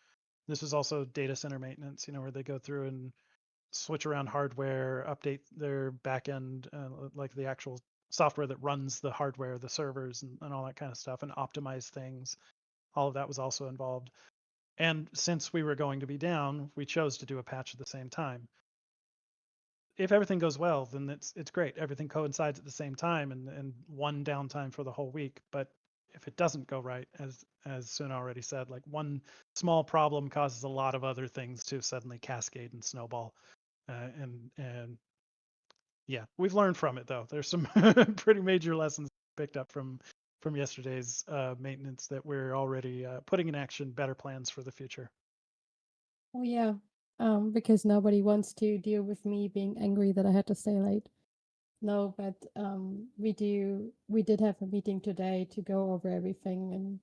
This was also data center maintenance, where they go through and switch around hardware, update their backend, like the actual software that runs the hardware, the servers, and all that kind of stuff, and optimize things. All of that was also involved. And since we were going to be down, we chose to do a patch at the same time. If everything goes well, then it's great. Everything coincides at the same time, and one downtime for the whole week. But if it doesn't go right, as Sun already said, like one small problem causes a lot of other things to suddenly cascade and snowball. And yeah, we've learned from it though. There's some pretty major lessons picked up from yesterday's maintenance that we're already putting in action. Better plans for the future. Oh, yeah. Because nobody wants to deal with me being angry that I had to stay late. No, but we did have a meeting today to go over everything, and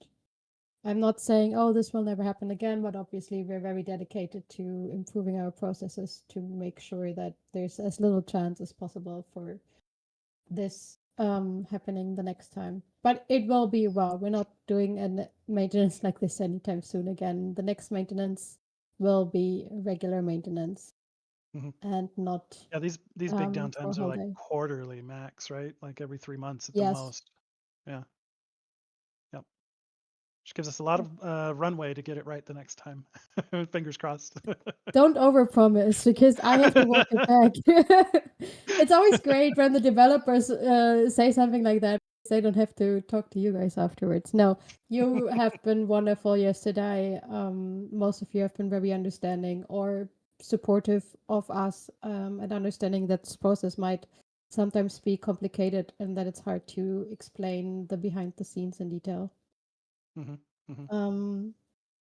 I'm not saying, oh, this will never happen again, but obviously we're very dedicated to improving our processes to make sure that there's as little chance as possible for this happening the next time. But it will be well. We're not doing a maintenance like this anytime soon again. The next maintenance will be regular maintenance and not Yeah, these big for a downtimes are whole like day. quarterly max, right? Like every 3 months at the Yes. most. Yeah. Yep. Which gives us a lot of runway to get it right the next time. Fingers crossed. Don't overpromise because I have to walk it back. It's always great when the developers say something like that. They don't have to talk to you guys afterwards. No, you have been wonderful yesterday. Most of you have been very understanding or supportive of us, and understanding that this process might sometimes be complicated and that it's hard to explain the behind the scenes in detail. Um,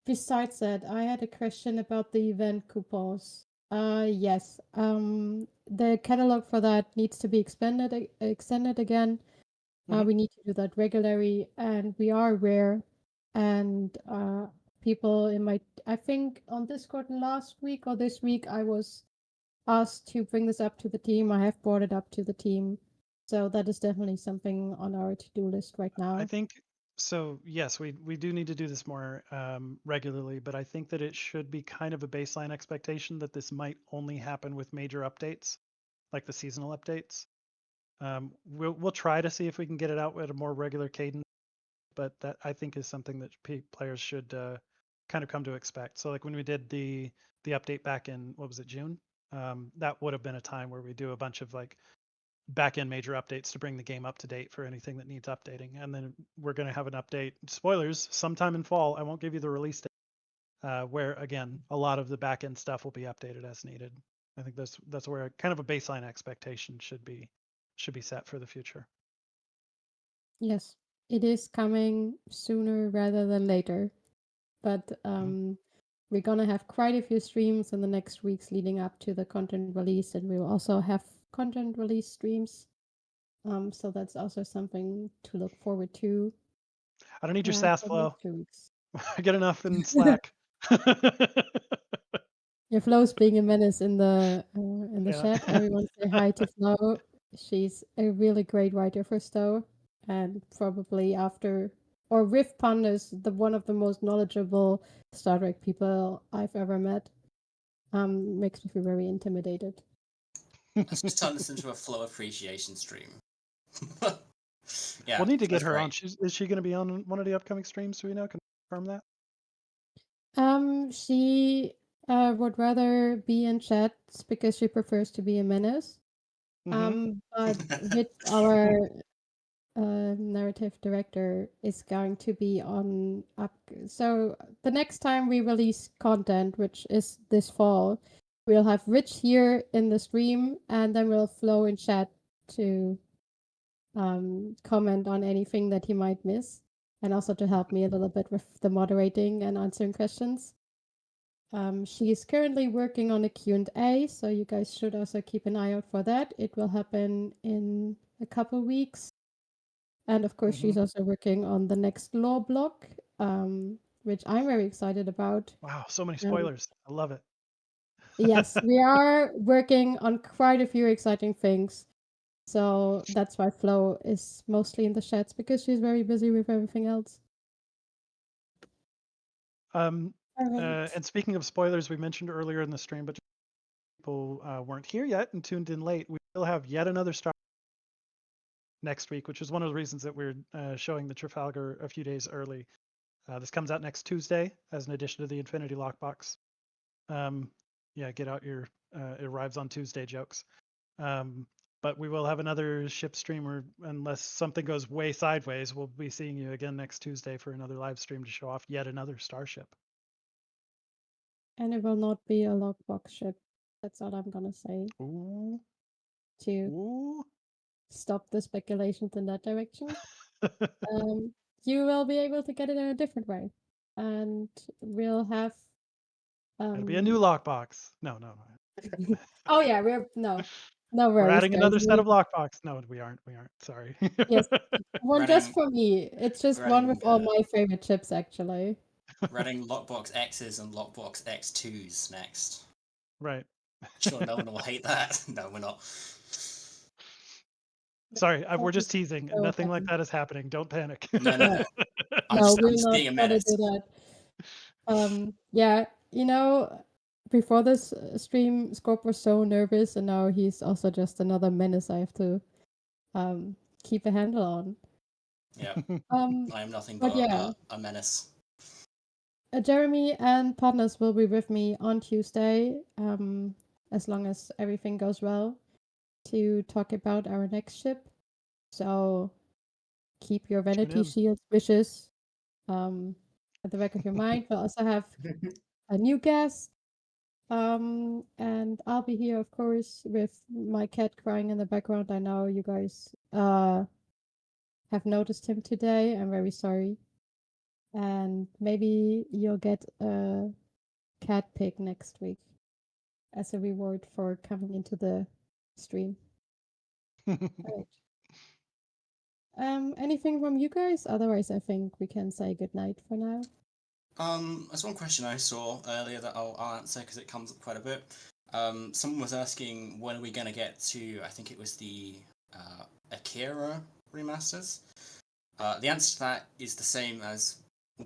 Besides that, I had a question about the event coupons. Yes. The catalog for that needs to be extended again. We need to do that regularly, and we are rare. And people in I think on Discord last week or this week, I was asked to bring this up to the team. I have brought it up to the team. So that is definitely something on our to-do list right now. I think so. Yes, we do need to do this more regularly, but I think that it should be kind of a baseline expectation that this might only happen with major updates, like the seasonal updates. We'll try to see if we can get it out at a more regular cadence, but that I think is something that players should kind of come to expect. So like when we did the update back in, what was it, June? That would have been a time where we do a bunch of like back end major updates to bring the game up to date for anything that needs updating. And then we're going to have an update, spoilers, sometime in fall. I won't give you the release date, where again, a lot of the back end stuff will be updated as needed. I think that's where kind of a baseline expectation should be set for the future. Yes, it is coming sooner rather than later. But we're gonna have quite a few streams in the next weeks leading up to the content release, and we will also have content release streams. So that's also something to look forward to. I don't need your sass for the flow. next 2 weeks. I get enough in Slack. Your Flo's being a menace in the Yeah. chat. Everyone say hi to Flo. She's a really great writer for Stowe, and probably after or with Pandas, one of the most knowledgeable Star Trek people I've ever met. Makes me feel very intimidated. Let's just turn this into a flow appreciation stream. Yeah, We'll need to get that's her on. great. Is she going to be on one of the upcoming streams? Do we know? Can we confirm that? She would rather be in chats because she prefers to be a menace. But with our narrative director is going to be on up. So the next time we release content, which is this fall, we'll have Rich here in the stream, and then we'll flow in chat to comment on anything that he might miss, and also to help me a little bit with the moderating and answering questions. She is currently working on a Q&A, so you guys should also keep an eye out for that. It will happen in a couple weeks. And of course, she's also working on the next law block, which I'm very excited about. Wow, so many spoilers. I love it. Yes, we are working on quite a few exciting things. So that's why Flo is mostly in the chats, because she's very busy with everything else. And speaking of spoilers, we mentioned earlier in the stream, but people weren't here yet and tuned in late. We will have yet another Star next week, which is one of the reasons that we're showing the Trafalgar a few days early. This comes out next Tuesday as an addition to the Infinity Lockbox. Yeah, get out your it arrives on Tuesday jokes. But we will have another ship streamer, unless something goes way sideways. We'll be seeing you again next Tuesday for another live stream to show off yet another starship. And it will not be a lockbox ship. That's all I'm gonna say. Ooh. To Ooh. stop the speculations in that direction. You will be able to get it in a different way. And we'll have It'll be a new lockbox. No. Oh yeah, no We're worries, adding guys. another set of lockbox. No, we aren't. Sorry. Yes, one just Running- for me. It's just one with all my favorite chips, actually. Running Lockbox X's and Lockbox X2s next. Right. Sure, no one will hate that. No, we're not. Sorry, we're just teasing. Nothing like that is happening. Don't panic. No. I'm No, just we're being a not gonna menace. do that. Yeah, before this stream, Scorp was so nervous, and now he's also just another menace I have to keep a handle on. Yeah. I am nothing but but yeah. a menace. Jeremy and partners will be with me on Tuesday, as long as everything goes well, to talk about our next ship. So keep your vanity shield wishes at the back of your mind. We'll also have a new guest. And I'll be here, of course, with my cat crying in the background. I know you guys have noticed him today. I'm very sorry. And maybe you'll get a cat pic next week as a reward for coming into the stream. Right. Anything from you guys? Otherwise, I think we can say goodnight for now. There's one question I saw earlier that I'll answer because it comes up quite a bit. Someone was asking when are we going to get to, I think it was the Akira remasters. The answer to that is the same as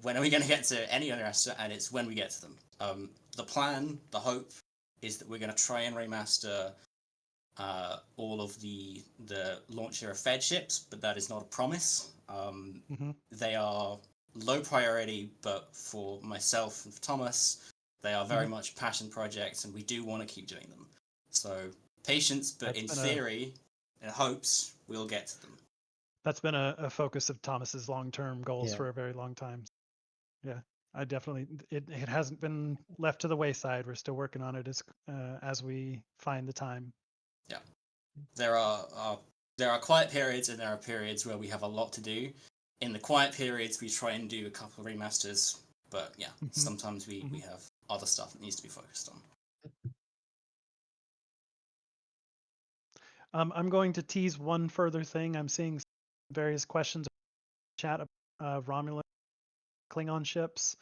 when are we going to get to any other remaster, and it's when we get to them. The plan, the hope, is that we're going to try and remaster all of the launch era Fed ships, but that is not a promise. They are low priority, but for myself and for Thomas, they are very much passion projects, and we do want to keep doing them. So patience, but in theory, in hopes, we'll get to them. That's been a focus of Thomas's long-term goals for a very long time. Yeah. I definitely it hasn't been left to the wayside. We're still working on it as we find the time. Yeah, there are quiet periods and there are periods where we have a lot to do. In the quiet periods, we try and do a couple of remasters, but yeah, sometimes we have other stuff that needs to be focused on. I'm going to tease one further thing. I'm seeing various questions in the chat about Romulan Klingon ships.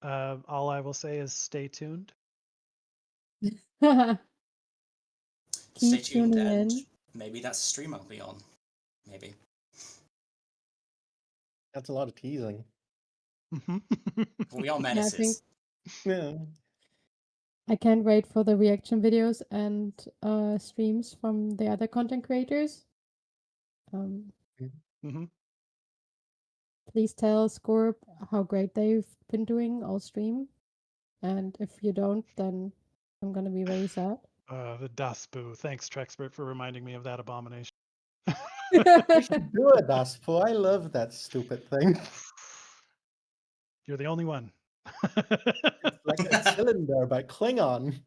All I will say is stay tuned. Stay Keep tuned, tuning and in. maybe that's a stream I'll be on. Maybe. That's a lot of teasing. But we are Yeah, I think menaces. Yeah. I can't wait for the reaction videos and streams from the other content creators. Please tell Scorp how great they've been doing all stream. And if you don't, then I'm gonna be very sad. The Daspu. Thanks, Trexpert, for reminding me of that abomination. We should do it, Daspo. I love that stupid thing. You're the only one. It's like a cylinder by Klingon.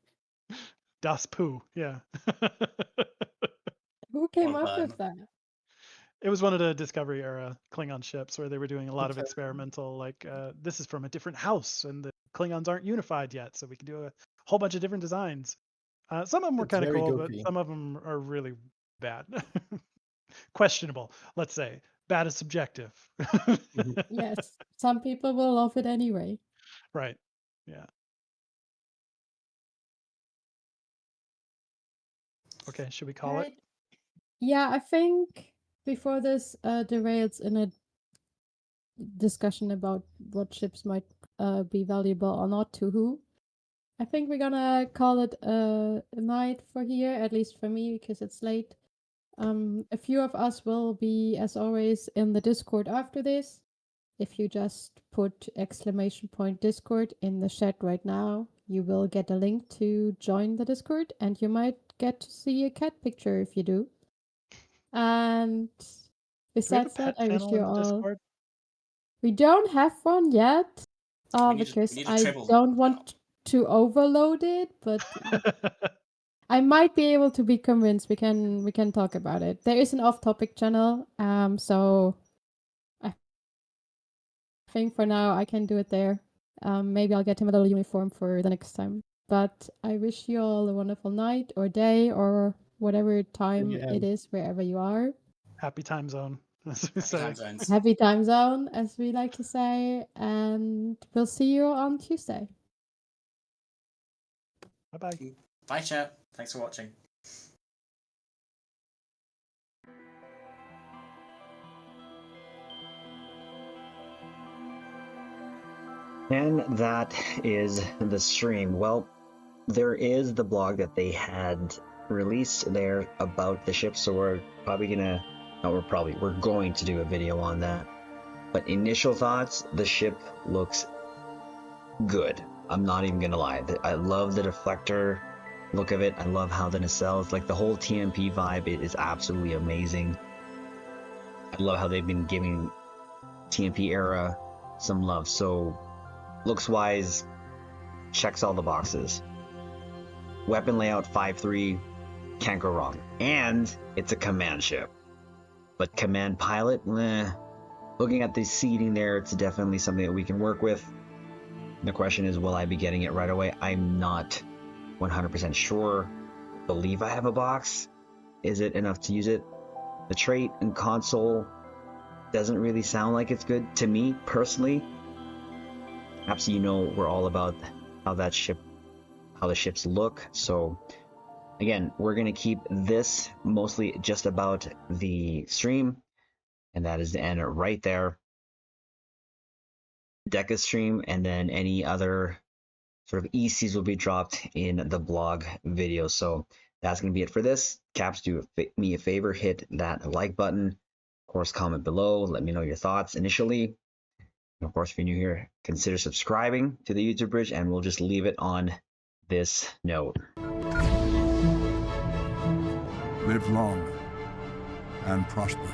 Daspu, yeah. Who came Well up done. with that? It was one of the Discovery era Klingon ships where they were doing a lot of Okay. experimental, like, this is from a different house and the Klingons aren't unified yet, so we can do a whole bunch of different designs. Some of them were It's kind of very cool, but goofy. some of them are really bad. Questionable, let's say. Bad is subjective. Yes, some people will love it anyway. Right. Yeah. Okay, should we call it? Yeah, I think before this derails in a discussion about what ships might be valuable or not to who, I think we're gonna call it a night for here, at least for me, because it's late. A few of us will be, as always, in the Discord after this. If you just put !Discord in the chat right now, you will get a link to join the Discord, and you might get to see a cat picture if you do. And Do we have a besides that, pet I wish channel you in the all. Discord? We don't have one yet, We need because a I triple don't channel. want to overload it, but I might be able to be convinced. We can talk about it. There is an off-topic channel, so I think for now I can do it there. Maybe I'll get him a little uniform for the next time. But I wish you all a wonderful night or day or whatever time it is wherever you are. Happy time zone, as we Happy say. time zones. Happy time zone, as we like to say, and we'll see you on Tuesday. Bye-bye. Bye, chat. Thanks for watching. And that is the stream. Well, there is the blog that they had released there about the ship, so we're going to do a video on that. But initial thoughts, the ship looks good. I'm not even gonna lie. I love the deflector look of it. I love how the nacelles, like the whole TMP vibe, it is absolutely amazing. I love how they've been giving TMP era some love. So looks wise, checks all the boxes. Weapon layout 5.3, can't go wrong. And it's a command ship. But command pilot, looking at the seating there, it's definitely something that we can work with. The question is, will I be getting it right away? I'm not 100% sure. Believe I have a box. Is it enough to use it? The trait and console doesn't really sound like it's good to me personally. Perhaps we're all about how the ships look. So again, we're gonna keep this mostly just about the stream, and that is the end right there. Deca stream, and then any other sort of ECs will be dropped in the blog video. So that's going to be it for this. Caps, do me a favor, hit that like button. Of course, comment below. Let me know your thoughts initially. And of course, if you're new here, consider subscribing to the YouTube Bridge, and we'll just leave it on this note. Live long and prosper.